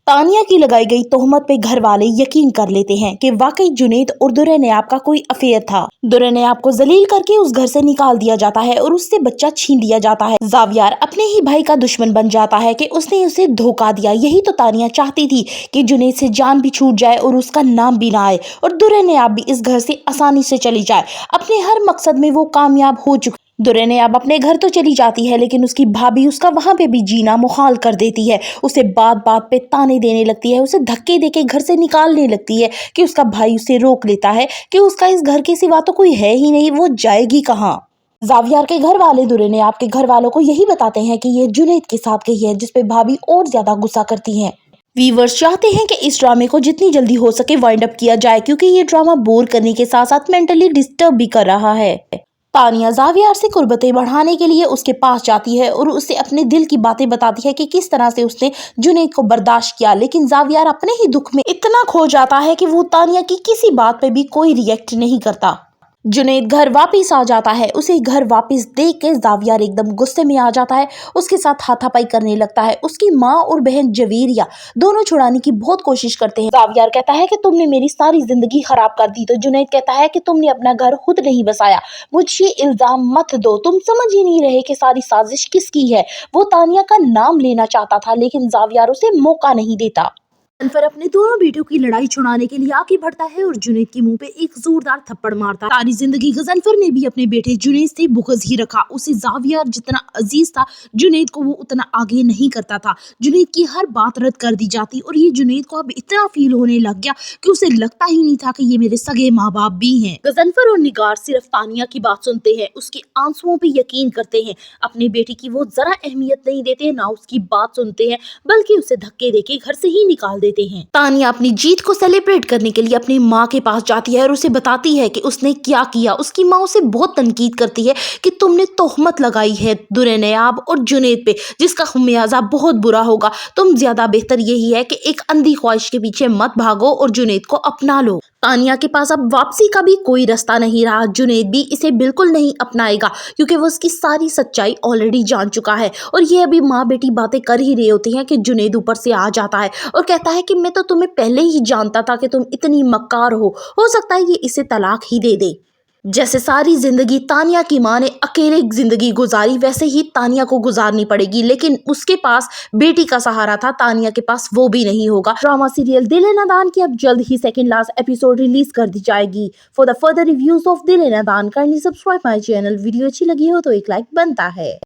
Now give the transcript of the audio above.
तानिया की लगाई गई तोहमत पे घर वाले यकीन कर लेते हैं कि वाकई जुनैद और दुर्रे नयाब का कोई अफेयर था। दुर्रे नयाब को जलील करके उस घर से निकाल दिया जाता है और उससे बच्चा छीन लिया जाता है। जावियार अपने ही भाई का दुश्मन बन जाता है कि उसने उसे धोखा दिया। यही तो तानिया चाहती थी कि जुनैद से जान भी छूट जाए और उसका नाम भी ना आए और दुर्रे नयाब भी इस घर से आसानी से चली जाए। अपने हर मकसद में वो कामयाब हो चुकी। दुर्रे नयाब अपने घर तो चली जाती है लेकिन उसकी भाभी उसका वहां पे भी जीना मुहाल कर देती है। उसे बात बात पे ताने देने लगती है, उसे धक्के देके घर से निकालने लगती है कि उसका भाई उसे रोक लेता है कि उसका इस घर के सिवा तो कोई है ही नहीं, वो जाएगी कहाँ। जावियार के घर वाले दुर्रे नयाब के घर वालों को यही बताते हैं कि ये जुनैद के साथ गई है, जिसपे भाभी और ज्यादा गुस्सा करती हैं। व्यूअर्स चाहते हैं कि इस ड्रामे को जितनी जल्दी हो सके वाइंड अप किया जाए क्योंकि ये ड्रामा बोर करने के साथ साथ मेंटली डिस्टर्ब भी कर रहा है। तानिया जावियार से कुर्बतें बढ़ाने के लिए उसके पास जाती है और उसे अपने दिल की बातें बताती है कि किस तरह से उसने जुनैद को बर्दाश्त किया, लेकिन जावियार अपने ही दुख में इतना खो जाता है कि वो तानिया की किसी बात पे भी कोई रिएक्ट नहीं करता। जुनैद घर वापस आ जाता है। उसे घर वापस देख के जावियार एकदम गुस्से में आ जाता है, उसके साथ हाथापाई करने लगता है। उसकी माँ और बहन जवेरिया दोनों छुड़ाने की बहुत कोशिश करते हैं। जावियार कहता है कि तुमने मेरी सारी जिंदगी खराब कर दी, तो जुनैद कहता है कि तुमने अपना घर खुद नहीं बसाया, मुझे इल्जाम मत दो, तुम समझ ही नहीं रहे कि सारी साजिश किसकी है। वो तानिया का नाम लेना चाहता था लेकिन जावियार उसे मौका नहीं देता। गजनफर अपने दोनों बेटों की लड़ाई छुड़ाने के लिए आगे बढ़ता है और जुनैद के मुंह पे एक जोरदार थप्पड़ मारता है। सारी जिंदगी गजनफर ने भी अपने बेटे जुनैद से बुग़्ज़ ही रखा। उसे जावियार जितना अजीज था, जुनैद को वो उतना आगे नहीं करता था। जुनैद की हर बात रद्द कर दी जाती और ये जुनैद को अब इतना फील होने लग गया कि उसे लगता ही नहीं था कि ये मेरे सगे माँ बाप भी हैं। गजनफर और निगार सिर्फ तानिया की बात सुनते हैं, उसके आंसुओं पे यकीन करते हैं। अपने बेटे की वो जरा अहमियत नहीं देते, ना उसकी बात सुनते हैं, बल्कि उसे धक्के देके घर से ही निकाल देते हैं। तानिया अपनी जीत को सेलिब्रेट करने के लिए अपनी माँ के पास जाती है और उसे बताती है कि उसने क्या किया। उसकी माँ उसे बहुत तनकीद करती है कि तुमने तोहमत लगाई है दुर्रे नयाब और जुनैद पे, जिसका खमियाजा बहुत बुरा होगा। तुम ज्यादा बेहतर यही है कि एक अंधी ख्वाहिश के पीछे मत भागो और जुनैद को अपना लो। तानिया के पास अब वापसी का भी कोई रास्ता नहीं रहा। जुनैद भी इसे बिल्कुल नहीं अपनाएगा क्योंकि वो उसकी सारी सच्चाई ऑलरेडी जान चुका है और ये अभी माँ बेटी बातें कर ही रही होती हैं कि जुनैद ऊपर से आ जाता है और कहता है कि मैं तो तुम्हें पहले ही जानता था कि तुम इतनी मक्कार हो सकता है ये इसे तलाक ही दे दे। जैसे सारी जिंदगी तानिया की माँ ने अकेले जिंदगी गुजारी, वैसे ही तानिया को गुजारनी पड़ेगी, लेकिन उसके पास बेटी का सहारा था, तानिया के पास वो भी नहीं होगा। ड्रामा सीरियल दिल ए नादान की अब जल्द ही सेकंड लास्ट एपिसोड रिलीज कर दी जाएगी। For the further reviews of दिल ए नादान kindly subscribe my channel. Video अच्छी लगी हो तो एक लाइक बनता है।